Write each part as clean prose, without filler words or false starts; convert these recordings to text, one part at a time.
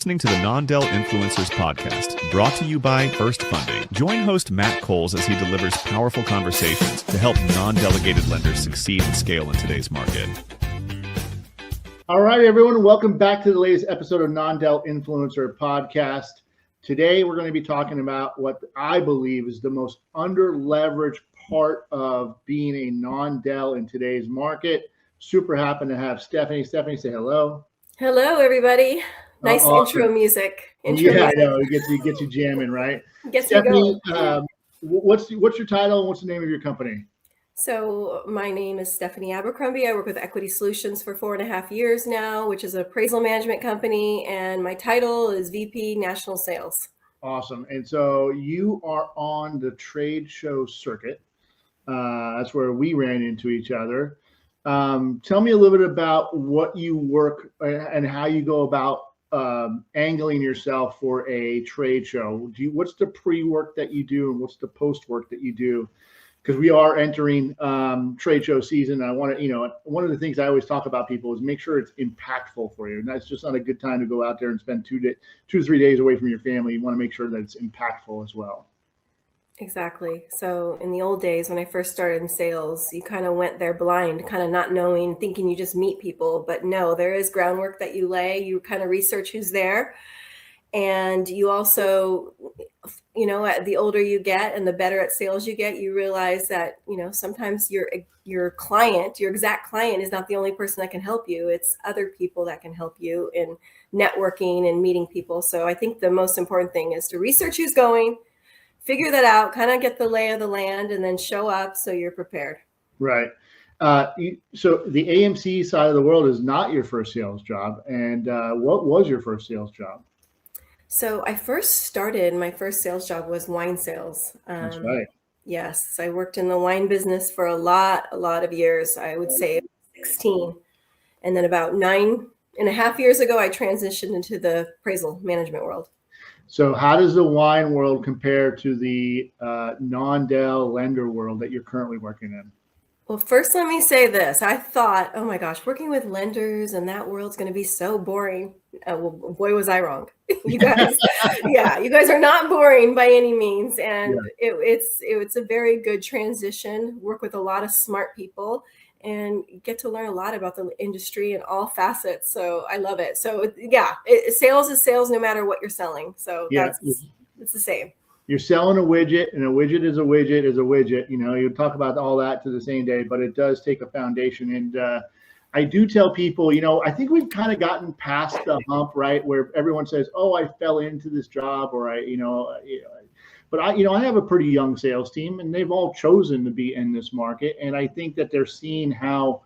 Listening to the Non-Del Influencers podcast, brought to you by First Funding. Join host Matt Coles as he delivers powerful conversations to help non-delegated lenders succeed and scale in today's market. All right, everyone, welcome back to the latest episode of Non-Del Influencer podcast. Today, we're going to be talking about what I believe is the most under-leveraged part of being a non-Del in today's market. Super happy to have Stephanie. Stephanie, say hello. Hello, everybody. Nice Awesome. intro music. I know. It gets you jamming, right? Gets Stephanie, me going. What's your title and what's the name of your company? So my name is Stephanie Abercrombie. I work with Equity Solutions for 4.5 years now, which is an appraisal management company. And my title is VP National Sales. Awesome. And so you are on the trade show circuit. That's where we ran into each other. Tell me a little bit about what you work and how you go about angling yourself for a trade show. What's the pre-work that you do and what's the post-work that you do? Because we are entering trade show season. I want to, one of the things I always talk about people is make sure it's impactful for you. And that's just not a good time to go out there and spend 2 to 3 days away from your family. You want to make sure that it's impactful as well. Exactly. So in the old days, when I first started in sales, you kind of went there blind, kind of not knowing, thinking you just meet people. But no, there is groundwork that you lay. You kind of research who's there. And you also, the older you get and the better at sales you get, you realize that, sometimes your client, your exact client is not the only person that can help you. It's other people that can help you in networking and meeting people. So I think the most important thing is to research who's going, figure that out, kind of get the lay of the land, and then show up so you're prepared. Right. So the AMC side of the world is not your first sales job. And what was your first sales job? So I first started, my first sales job was wine sales. That's right. Yes, I worked in the wine business for a lot of years. I would say 16. And then about 9.5 years ago, I transitioned into the appraisal management world. So how does the wine world compare to the non-Del lender world that you're currently working in? Well, first, let me say this. I thought, oh my gosh, working with lenders and that world's going to be so boring. Well, boy, was I wrong. You guys, you guys are not boring by any means. And it's a very good transition. Work with a lot of smart people and get to learn a lot about the industry in all facets. So I love it. So sales is sales no matter what you're selling. So it's the same. You're selling a widget, and a widget is a widget is a widget. You talk about all that to the same day, but it does take a foundation. And I do tell people, I think we've kind of gotten past the hump, right, where everyone says, "Oh, I fell into this job," or But I have a pretty young sales team, and they've all chosen to be in this market. And I think that they're seeing how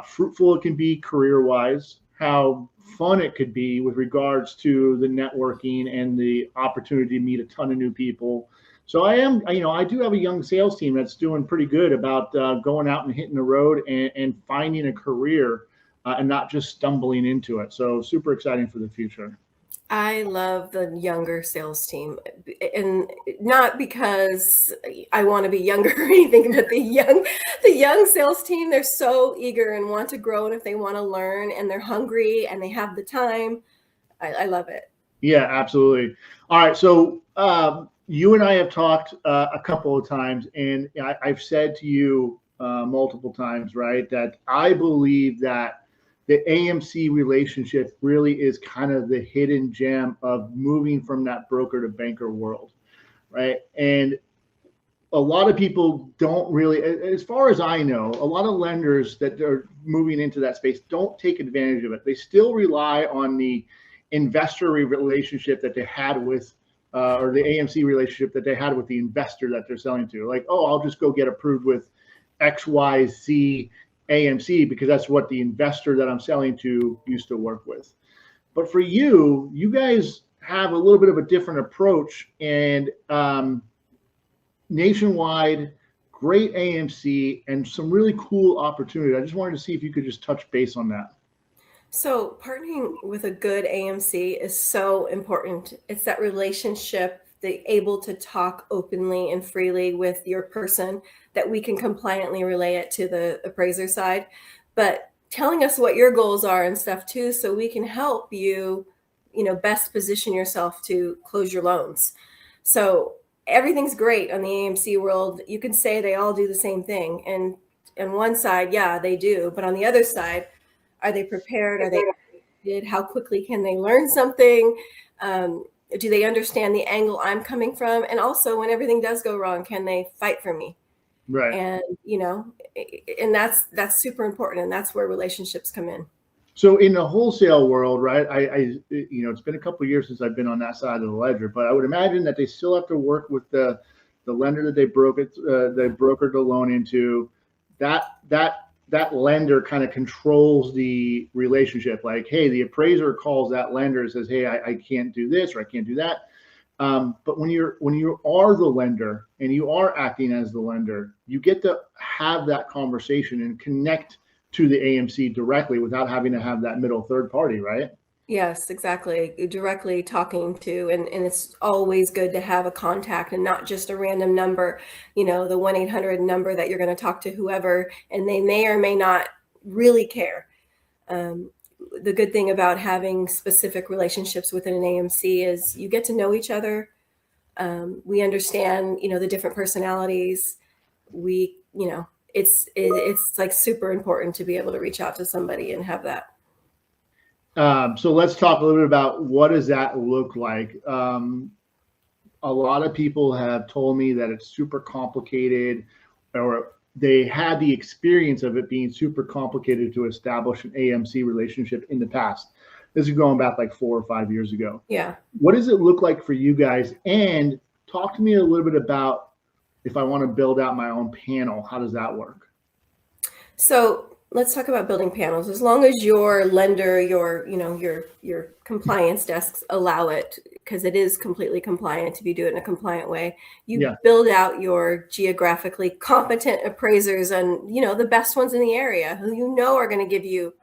fruitful it can be career-wise, how fun it could be with regards to the networking and the opportunity to meet a ton of new people. So I do have a young sales team that's doing pretty good about going out and hitting the road and finding a career and not just stumbling into it. So super exciting for the future. I love the younger sales team, and not because I want to be younger or anything, but the young sales team, they're so eager and want to grow. And if they want to learn and they're hungry and they have the time, I love it. Yeah, absolutely. All right. So you and I have talked a couple of times, and I've said to you multiple times, right, that I believe that the AMC relationship really is kind of the hidden gem of moving from that broker to banker world, right? And a lot of people don't really, as far as I know, a lot of lenders that are moving into that space don't take advantage of it. They still rely on the investor relationship that they had with, or the AMC relationship that they had with the investor that they're selling to. Like, oh, I'll just go get approved with XYZ AMC because that's what the investor that I'm selling to used to work with. But for you guys have a little bit of a different approach, and nationwide, great AMC, and some really cool opportunity. I just wanted to see if you could just touch base on that. So partnering with a good AMC is so important. It's that relationship, able to talk openly and freely with your person, that we can compliantly relay it to the appraiser side, but telling us what your goals are and stuff too, so we can help you, best position yourself to close your loans. So everything's great on the AMC world. You can say they all do the same thing. And on one side, yeah, they do. But on the other side, are they prepared? Are they educated? How quickly can they learn something? Do they understand the angle I'm coming from? And also, when everything does go wrong, can they fight for me? Right. And, and that's super important. And that's where relationships come in. So in the wholesale world, right, it's been a couple of years since I've been on that side of the ledger, but I would imagine that they still have to work with the lender that they brokered the loan into. That lender kind of controls the relationship. Like, hey, the appraiser calls that lender and says, hey, I can't do this or I can't do that. But when you are the lender and you are acting as the lender, you get to have that conversation and connect to the AMC directly without having to have that middle third party, right? Yes, exactly. Directly talking to, and it's always good to have a contact and not just a random number, the 1-800 number that you're going to talk to whoever, and they may or may not really care. The good thing about having specific relationships within an AMC is you get to know each other. We understand, the different personalities. It's like super important to be able to reach out to somebody and have that. So let's talk a little bit about what does that look like. A lot of people have told me that it's super complicated, or they had the experience of it being super complicated to establish an AMC relationship in the past. This is going back like 4 or 5 years ago. Yeah. What does it look like for you guys? And talk to me a little bit about if I want to build out my own panel, how does that work? So let's talk about building panels. As long as your lender, your compliance desks allow it, because it is completely compliant if you do it in a compliant way. You build out your geographically competent appraisers and, the best ones in the area who are going to give you,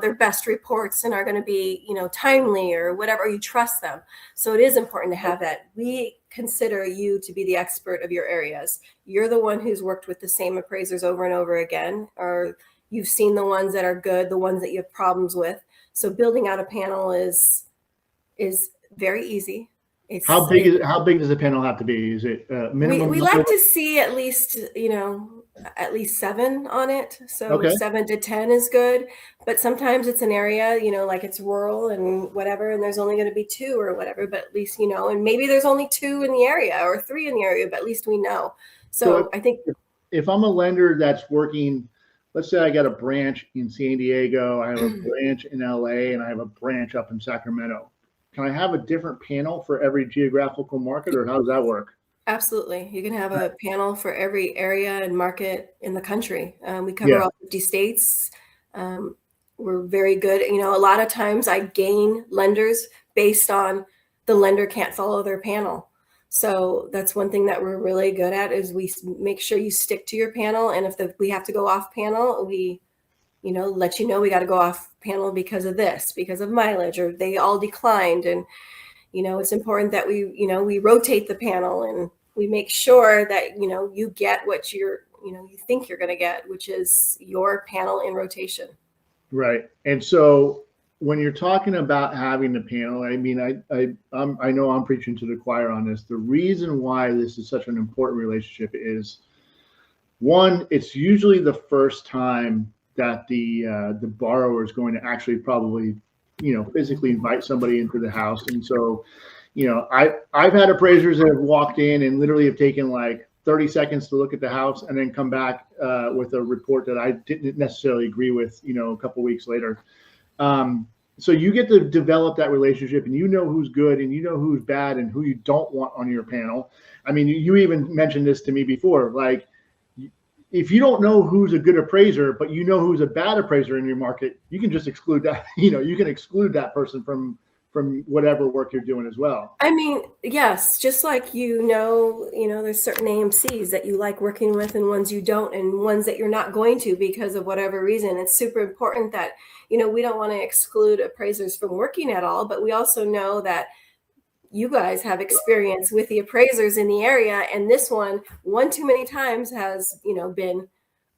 their best reports and are going to be, timely or whatever. You trust them. So it is important to have that. We consider you to be the expert of your areas. You're the one who's worked with the same appraisers over and over again, or you've seen the ones that are good, the ones that you have problems with. So building out a panel is very easy. How big does the panel have to be? Is it minimum? We like to see at least 7 on it. So 7 to 10 is good. But sometimes it's an area, like it's rural and whatever, and there's only going to be 2 or whatever, but at least, and maybe there's only 2 in the area or 3 in the area, but at least we know. So I think if I'm a lender that's working, let's say I got a branch in San Diego, I have a branch in LA, and I have a branch up in Sacramento. Can I have a different panel for every geographical market, or how does that work? Absolutely. You can have a panel for every area and market in the country. We cover all 50 states. We're very good. A lot of times I gain lenders based on the lender can't follow their panel. So that's one thing that we're really good at is we make sure you stick to your panel. And if we have to go off panel, we let we got to go off panel because of this, because of mileage, or they all declined. And, it's important that we rotate the panel and we make sure that, you get what you think you're going to get, which is your panel in rotation. Right. And so when you're talking about having the panel, I mean, I know I'm preaching to the choir on this. The reason why this is such an important relationship is, one, it's usually the first time that the borrower is going to actually probably, physically invite somebody into the house. And so, I've had appraisers that have walked in and literally have taken like 30 seconds to look at the house and then come back with a report that I didn't necessarily agree with, a couple of weeks later. So you get to develop that relationship, and who's good and who's bad and who you don't want on your panel. I mean, you even mentioned this to me before, like, if you don't know who's a good appraiser, but who's a bad appraiser in your market, you can just exclude that. You can exclude that person from whatever work you're doing as well. I mean, yes, just like there's certain AMCs that you like working with and ones you don't, and ones that you're not going to because of whatever reason. It's super important that we don't want to exclude appraisers from working at all, but we also know that you guys have experience with the appraisers in the area, and this one too many times has been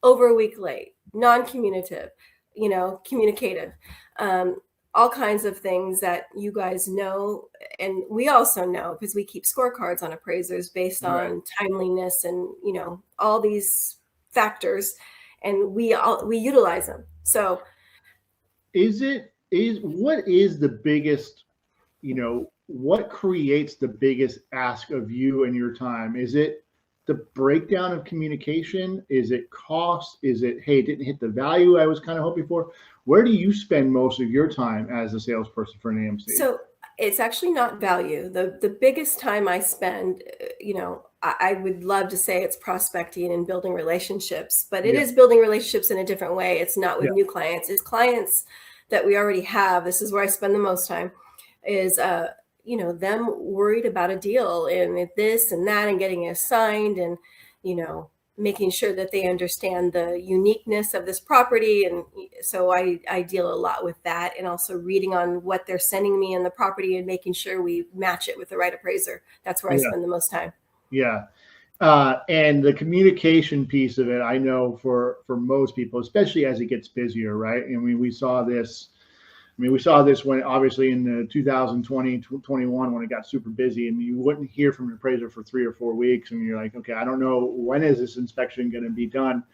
over a week late, non-communicative, communicative. all kinds of things that you guys know, and we also know because we keep scorecards on appraisers based on timeliness and all these factors, and we utilize them. So what is the biggest, what creates the biggest ask of you and your time? Is it the breakdown of communication? Is it cost? Is it, hey, it didn't hit the value I was kind of hoping for? Where do you spend most of your time as a salesperson for an AMC? So it's actually not value. The biggest time I spend, I would love to say it's prospecting and building relationships, but it is building relationships in a different way. It's not with new clients. It's clients that we already have. This is where I spend the most time, is them worried about a deal and this and that and getting it signed, and making sure that they understand the uniqueness of this property. And so I deal a lot with that, and also reading on what they're sending me in the property and making sure we match it with the right appraiser. That's where I spend the most time. Yeah. And the communication piece of it, I know for most people, especially as it gets busier, right? I mean, we saw this when obviously in the 2020, 21, when it got super busy, and you wouldn't hear from an appraiser for 3 or 4 weeks. And you're like, okay, I don't know, when is this inspection going to be done?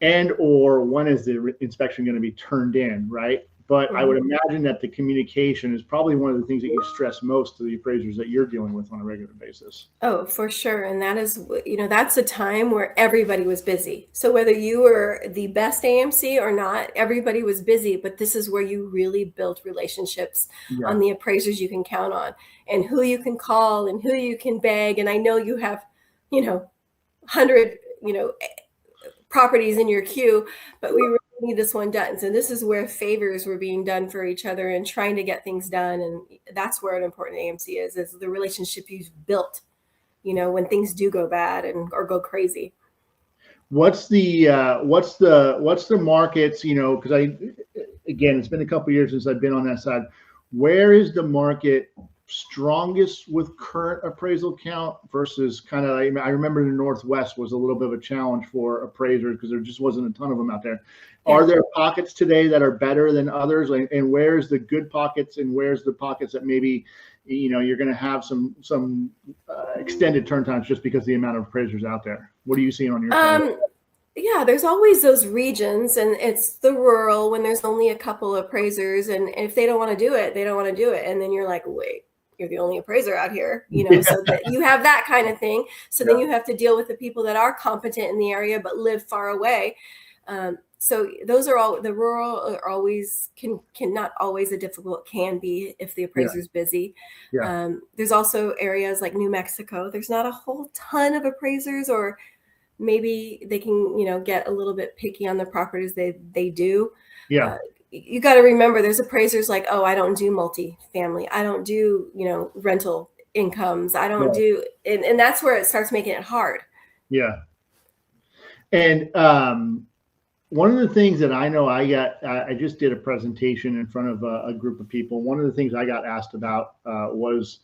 And, or when is the inspection going to be turned in, right? But I would imagine that the communication is probably one of the things that you stress most to the appraisers that you're dealing with on a regular basis. Oh, for sure. And that is, that's a time where everybody was busy. So whether you were the best AMC or not, everybody was busy, but this is where you really built relationships on the appraisers you can count on, and who you can call and who you can beg. And I know you have, 100, properties in your queue, but we really need this one done. So this is where favors were being done for each other and trying to get things done. And that's where an important AMC is the relationship you've built, when things do go bad or go crazy. What's the markets, because again, it's been a couple of years since I've been on that side. Where is the market strongest with current appraisal count versus kind of, I remember the Northwest was a little bit of a challenge for appraisers because there just wasn't a ton of them out there. Are there pockets today that are better than others? And where's the good pockets, and where's the pockets that maybe, you're going to have some extended turn times just because of the amount of appraisers out there? What are you seeing on your side? Yeah, there's always those regions, and it's the rural when there's only a couple of appraisers, and if they don't want to do it, they don't want to do it. And then you're like, wait, you're the only appraiser out here, so that you have that kind of thing. So then you have to deal with the people that are competent in the area but live far away. So those are all, the rural are always not always a difficult, can be if the appraiser's busy. There's also areas like New Mexico. There's not a whole ton of appraisers, or maybe they can, get a little bit picky on the properties they do. You got to remember there's appraisers like, oh, I don't do multifamily. I don't do, rental incomes. I don't do, and that's where it starts making it hard. Yeah. And one of the things that I know I just did a presentation in front of a group of people. One of the things I got asked about was,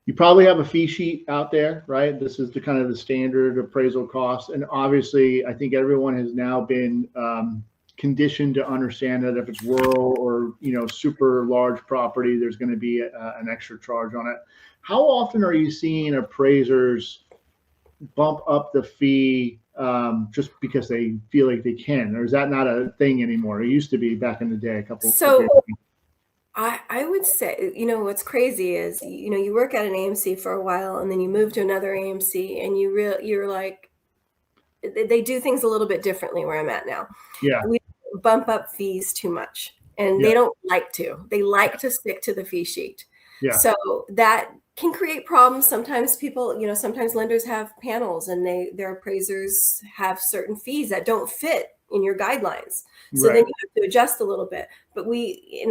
you probably have a fee sheet out there, right? This is the kind of the standard appraisal cost. And obviously I think everyone has now been conditioned to understand that if it's rural or, super large property, there's going to be an extra charge on it. How often are you seeing appraisers bump up the fee just because they feel like they can? Or is that not a thing anymore? It used to be back in the day, a couple years ago. I would say, what's crazy is, you work at an AMC for a while and then you move to another AMC and you're like, they do things a little bit differently where I'm at now. We bump up fees too much, and they don't like to. They like to stick to the fee sheet. So that can create problems. Sometimes people, sometimes lenders have panels and their appraisers have certain fees that don't fit in your guidelines. So then you have to adjust a little bit, but we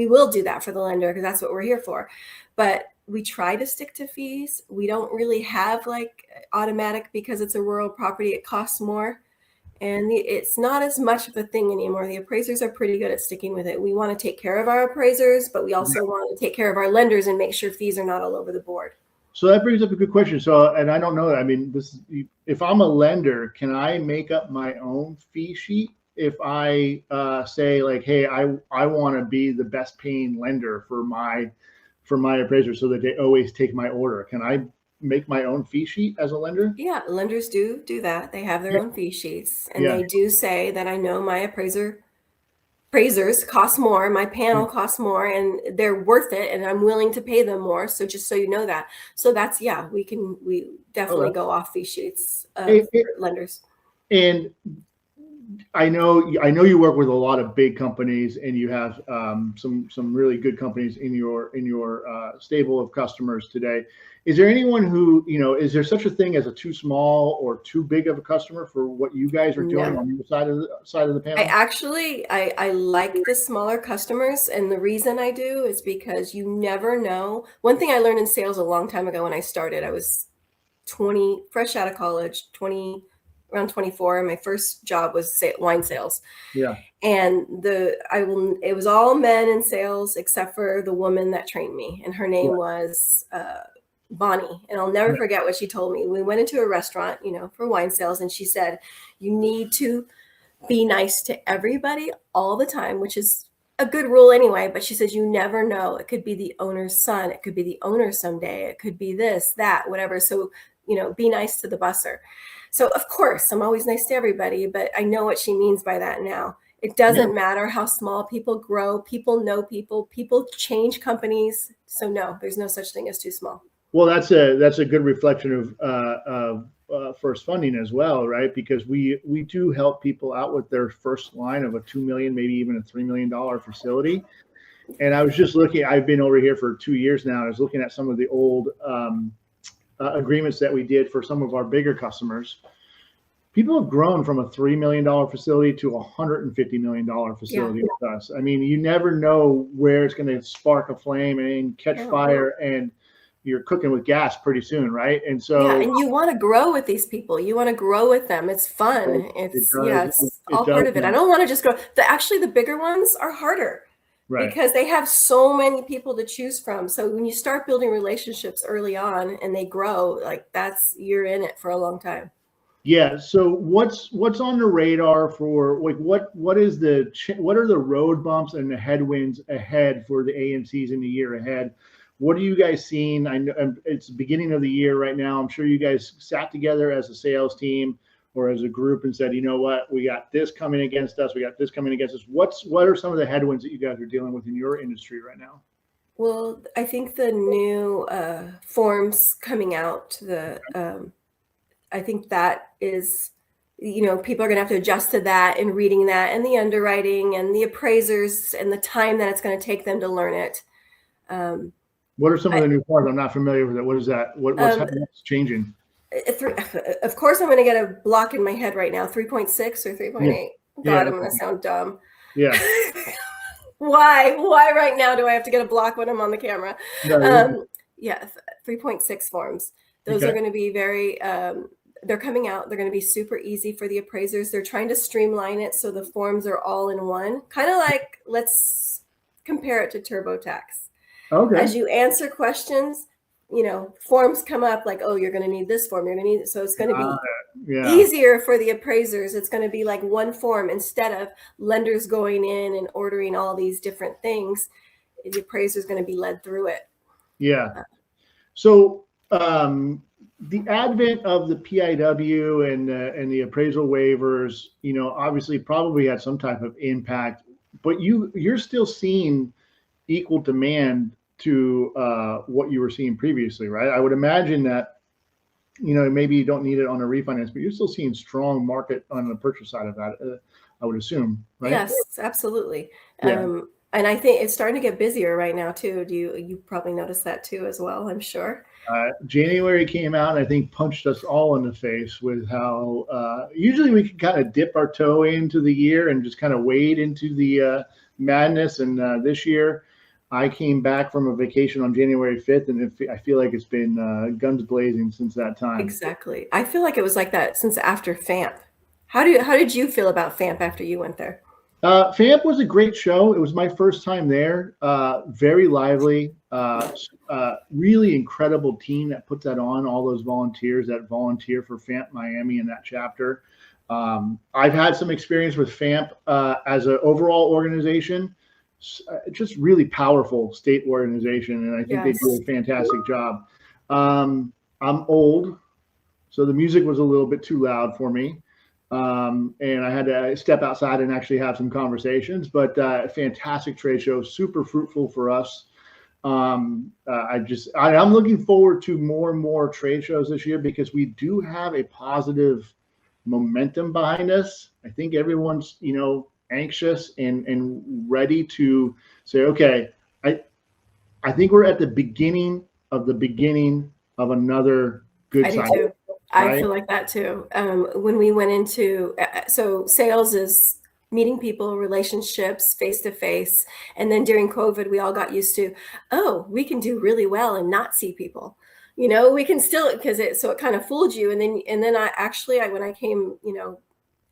will do that for the lender because that's what we're here for. But we try to stick to fees. We don't really have like automatic, because it's a rural property, it costs more. And it's not as much of a thing anymore. The appraisers are pretty good at sticking with it. We want to take care of our appraisers, but we also want to take care of our lenders and make sure fees are not all over the board. So that brings up a good question. So, and I don't know, I mean, if I'm a lender, can I make up my own fee sheet? I say like, hey, I want to be the best paying lender for my appraiser so that they always take my order? Can I make my own fee sheet as a lender? Yeah, lenders do that. They have their Yeah. own fee sheets, and Yeah. they do say that I know my appraisers cost more, my panel costs more, and they're worth it, and I'm willing to pay them more. So just so you know that. So that's, yeah, we definitely go off fee sheets Hey, for lenders. And I know you work with a lot of big companies, and you have some really good companies in your stable of customers today. Is there anyone who, is there such a thing as a too small or too big of a customer for what you guys are doing No. on your side of the panel? I like the smaller customers, and the reason I do is because you never know. One thing I learned in sales a long time ago when I started, I was 20, fresh out of college, around 24. And my first job was wine sales. Yeah. And it was all men in sales except for the woman that trained me, and her name was Bonnie. And I'll never forget what she told me. We went into a restaurant, for wine sales, and she said, you need to be nice to everybody all the time, which is a good rule anyway. But she says, you never know. It could be the owner's son. It could be the owner someday. It could be this, that, whatever. So, be nice to the busser. So of course, I'm always nice to everybody, but I know what she means by that now. It doesn't matter how small people grow. People know people change companies. So no, there's no such thing as too small. Well, that's a good reflection of First Funding as well, right? Because we do help people out with their first line of a $2 million, maybe even a $3 million facility. And I was just looking. I've been over here for 2 years now. I was looking at some of the old agreements that we did for some of our bigger customers. People have grown from a $3 million facility to a $150 million facility with us. I mean, you never know where it's going to spark a flame and catch fire, and you're cooking with gas pretty soon, right? And so, and you want to grow with these people. You want to grow with them. It's fun. It's all part of it. I don't want to just grow. Actually, the bigger ones are harder. Right. Because they have so many people to choose from. So when you start building relationships early on and they grow, like you're in it for a long time. Yeah. So what's on the radar for like what are the road bumps and the headwinds ahead for the AMCs in the year ahead? What are you guys seeing? I know it's the beginning of the year right now. I'm sure you guys sat together as a sales team or as a group and said, you know what, we got this coming against us. We got this coming against us. What are some of the headwinds that you guys are dealing with in your industry right now? Well, I think the new forms coming out, I think that is, people are going to have to adjust to that and reading that, and the underwriting and the appraisers and the time that it's going to take them to learn it. What are some of the new forms? I'm not familiar with it. What is that? What's changing? Of course, I'm going to get a block in my head right now. 3.6 or 3.8. God, I'm going to sound dumb. Yeah. Why right now do I have to get a block when I'm on the camera? 3.6 forms. Those are going to be very, they're coming out. They're going to be super easy for the appraisers. They're trying to streamline it so the forms are all in one. Kind of like, let's compare it to TurboTax. Okay. As you answer questions, forms come up like, oh, you're going to need this form. You're going to need it. So it's going to be easier for the appraisers. It's going to be like one form instead of lenders going in and ordering all these different things. The appraiser is going to be led through it. Yeah. So the advent of the PIW and the appraisal waivers, obviously probably had some type of impact, but you're still seeing equal demand to what you were seeing previously, right? I would imagine that, maybe you don't need it on a refinance, but you're still seeing strong market on the purchase side of that, I would assume, right? Yes, absolutely. Yeah. And I think it's starting to get busier right now too. You probably noticed that too as well, I'm sure. January came out and I think punched us all in the face with how usually we can kind of dip our toe into the year and just kind of wade into the madness. And this year I came back from a vacation on January 5th, and I feel like it's been guns blazing since that time. Exactly. I feel like it was like that since after FAMP. How did you feel about FAMP after you went there? FAMP was a great show. It was my first time there. Very lively, really incredible team that put that on, all those volunteers that volunteer for FAMP Miami in that chapter. I've had some experience with FAMP as an overall organization, just really powerful state organization, and I think they do a fantastic job. I'm old, so the music was a little bit too loud for me, and I had to step outside and actually have some conversations. But fantastic trade show, super fruitful for us. I'm looking forward to more and more trade shows this year because we do have a positive momentum behind us. I think everyone's, anxious and ready to say, okay, I think we're at the beginning of another good cycle. I do too. Right? I feel like that too. When we went into, so sales is meeting people, relationships, face to face. And then during COVID, we all got used to, we can do really well and not see people. We can still, so it kind of fooled you. And then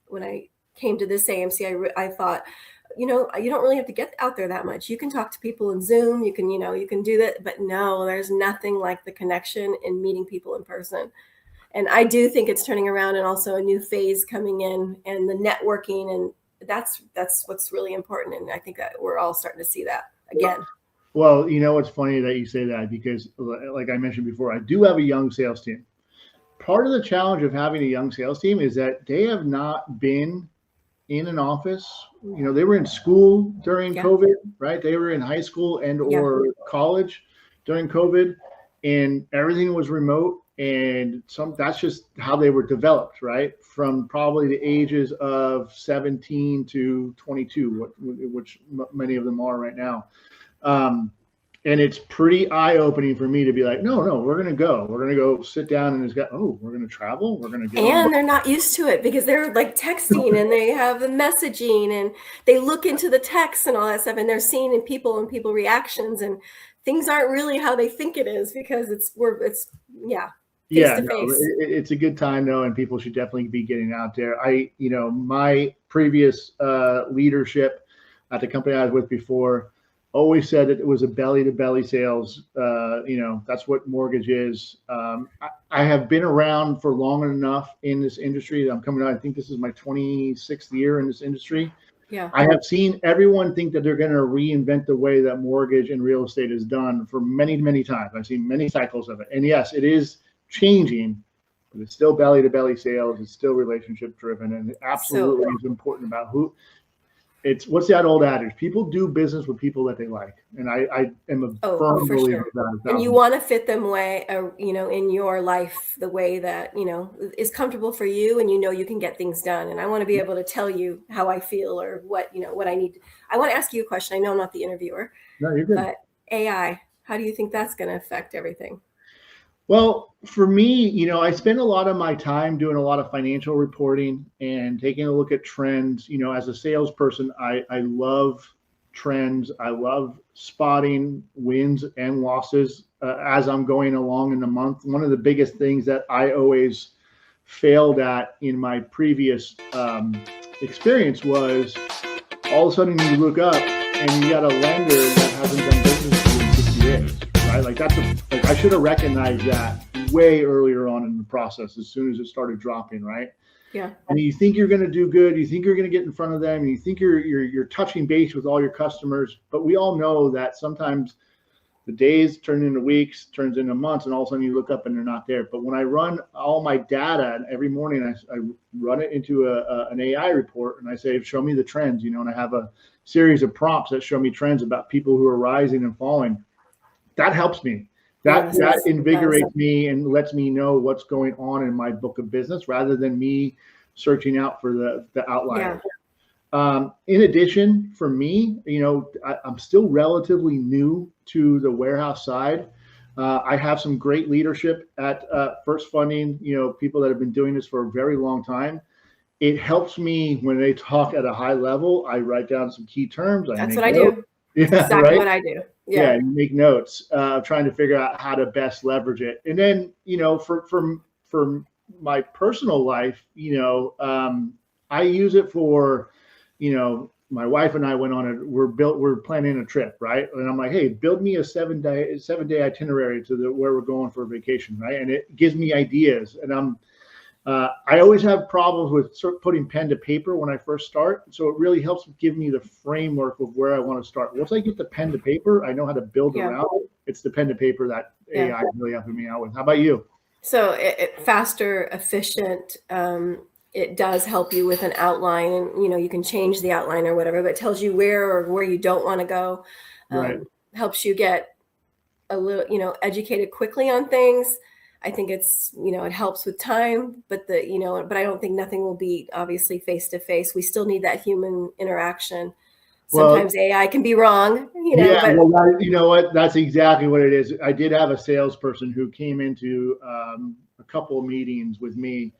when I came to this AMC, I thought, you don't really have to get out there that much. You can talk to people in Zoom, you can do that, but no, there's nothing like the connection and meeting people in person. And I do think it's turning around, and also a new phase coming in, and the networking, and that's what's really important. And I think that we're all starting to see that again. Well, it's funny that you say that, because like I mentioned before, I do have a young sales team. Part of the challenge of having a young sales team is that they have not been in an office. They were in school during COVID, right? They were in high school or college during COVID, and everything was remote. And that's just how they were developed, right? From probably the ages of 17 to 22, which many of them are right now. And it's pretty eye-opening for me to be like, no, we're going to go sit down, and we're going to travel. We're going to get And they're not used to it because they're like texting and they have the messaging and they look into the text and all that stuff, and they're seeing people reactions, and things aren't really how they think it is because it's it's a good time though, and people should definitely be getting out there. My previous leadership at the company I was with before always said that it was a belly-to-belly sales. That's what mortgage is. I have been around for long enough in this industry that I'm coming out. I think this is my 26th year in this industry. Yeah. I have seen everyone think that they're going to reinvent the way that mortgage and real estate is done for many, many times. I've seen many cycles of it. And yes, it is changing, but it's still belly-to-belly sales. It's still relationship-driven, and it absolutely is important about who. What's that old adage? People do business with people that they like, and I am a firm believer of that. And you want to fit them in your life the way that is comfortable for you, and you can get things done. And I want to be able to tell you how I feel or what I need. I want to ask you a question. I know I'm not the interviewer. No, you're good. But AI, how do you think that's going to affect everything? Well, for me, I spend a lot of my time doing a lot of financial reporting and taking a look at trends. As a salesperson, I love trends. I love spotting wins and losses as I'm going along in the month. One of the biggest things that I always failed at in my previous experience was all of a sudden you look up and you got a lender that hasn't done business with you in 60 days. Right? I should have recognized that way earlier on in the process, as soon as it started dropping, right? Yeah. And you think you're going to do good, you think you're going to get in front of them, and you think you're touching base with all your customers, but we all know that sometimes the days turn into weeks, turns into months, and all of a sudden you look up and they're not there. But when I run all my data, and every morning I run it into an AI report, and I say, show me the trends, and I have a series of prompts that show me trends about people who are rising and falling. That helps me. That invigorates me and lets me know what's going on in my book of business, rather than me searching out for the outlier. Yeah. In addition, for me, I'm still relatively new to the warehouse side. I have some great leadership at First Funding, people that have been doing this for a very long time. It helps me when they talk at a high level. I write down some key terms. That's what I do. Yeah, exactly right? what I do. Yeah, you make notes, trying to figure out how to best leverage it. And then, for my personal life, I use it for, my wife and I went on we're planning a trip, right? And I'm like, hey, build me a 7-day itinerary to where we're going for a vacation, right? And it gives me ideas. And I always have problems with sort of putting pen to paper when I first start. So it really helps give me the framework of where I want to start. Once I get the pen to paper, I know how to build around it. It's the pen to paper that AI is really helping me out with. How about you? So faster, efficient. It does help you with an outline, and you can change the outline or whatever, but it tells you where you don't want to go. Right. Helps you get a little, educated quickly on things. I think it's, it helps with time, but but I don't think nothing will beat obviously face to face. We still need that human interaction. Sometimes AI can be wrong, Yeah, well, you know what? That's exactly what it is. I did have a salesperson who came into a couple of meetings with me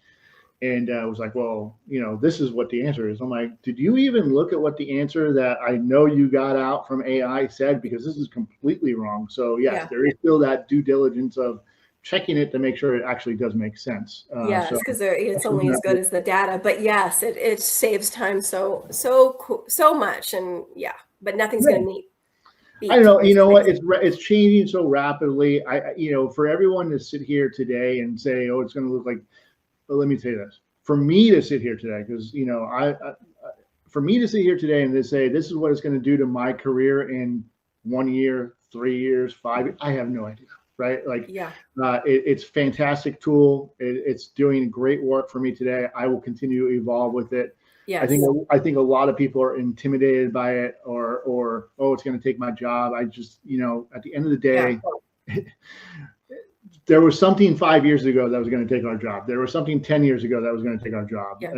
and was like, well, this is what the answer is. I'm like, did you even look at what the answer that I know you got out from AI said? Because this is completely wrong. So yes, there is still that due diligence of checking it to make sure it actually does make sense. Yes, because it's only as good as the data. But yes, it saves time so much, and but nothing's going to meet. I don't know. You know what? It's changing so rapidly. For everyone to sit here today and say, "Oh, it's going to look like," but let me tell you this: for me to sit here today, because for me to sit here today and to say this is what it's going to do to my career in 1 year, 3 years, 5 years, I have no idea. Right? Like, it's a fantastic tool. It's doing great work for me today. I will continue to evolve with it. Yes. I think a lot of people are intimidated by it or it's going to take my job. I just, at the end of the day, there was something 5 years ago that was going to take our job. There was something 10 years ago that was going to take our job. Yeah.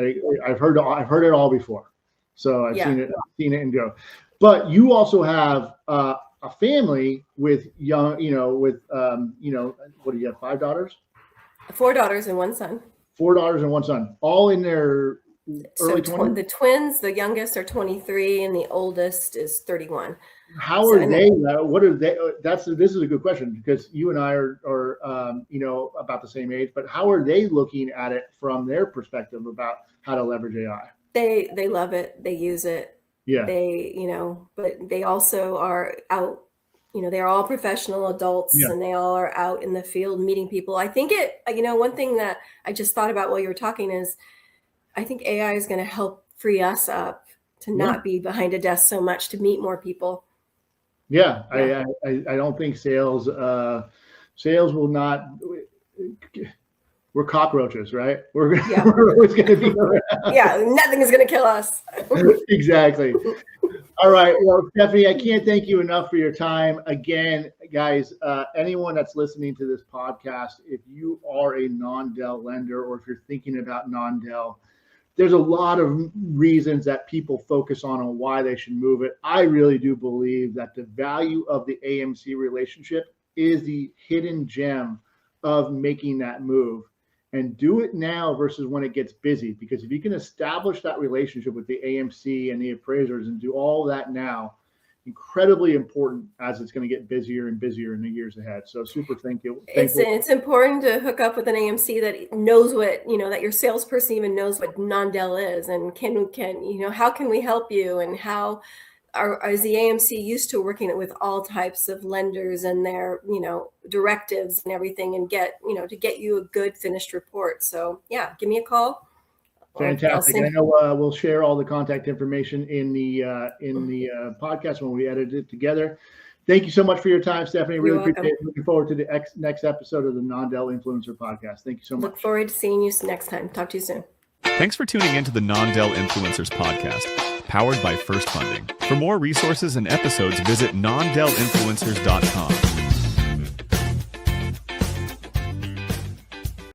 I've heard it all before. So I've seen it and go. But you also have a family with young, what do you have? 5 daughters? 4 daughters and 1 son. 4 daughters and 1 son, all in their early 20s? The twins, the youngest are 23 and the oldest is 31. How are they? What are they? This is a good question because you and I are about the same age, but how are they looking at it from their perspective about how to leverage AI? They love it. They use it. Yeah. But they also are out, they're all professional adults and they all are out in the field meeting people. I think one thing that I just thought about while you were talking is I think AI is going to help free us up to not be behind a desk so much, to meet more people. Yeah. I don't think sales will not. We're cockroaches, right? We're always going to be around. Nothing is going to kill us. Exactly. All right. Well, Stephanie, I can't thank you enough for your time. Again, guys, anyone that's listening to this podcast, if you are a non-Del lender or if you're thinking about non-Del, there's a lot of reasons that people focus on why they should move it. I really do believe that the value of the AMC relationship is the hidden gem of making that move. And do it now versus when it gets busy. Because if you can establish that relationship with the AMC and the appraisers and do all that now, incredibly important as it's going to get busier and busier in the years ahead. So super thank you. It's important to hook up with an AMC that knows what, that your salesperson even knows what non-Del is and can how can we help you, and how is the AMC used to working with all types of lenders and their, directives and everything, and to get you a good finished report. So give me a call. Fantastic. I know we'll share all the contact information in the podcast when we edit it together. Thank you so much for your time, Stephanie. Really appreciate it. Looking forward to the next episode of the Non-Del Influencer Podcast. Thank you so much. Look forward to seeing you next time. Talk to you soon. Thanks for tuning in to the Non-Del Influencers Podcast, powered by First Funding. For more resources and episodes, visit nondelinfluencers.com.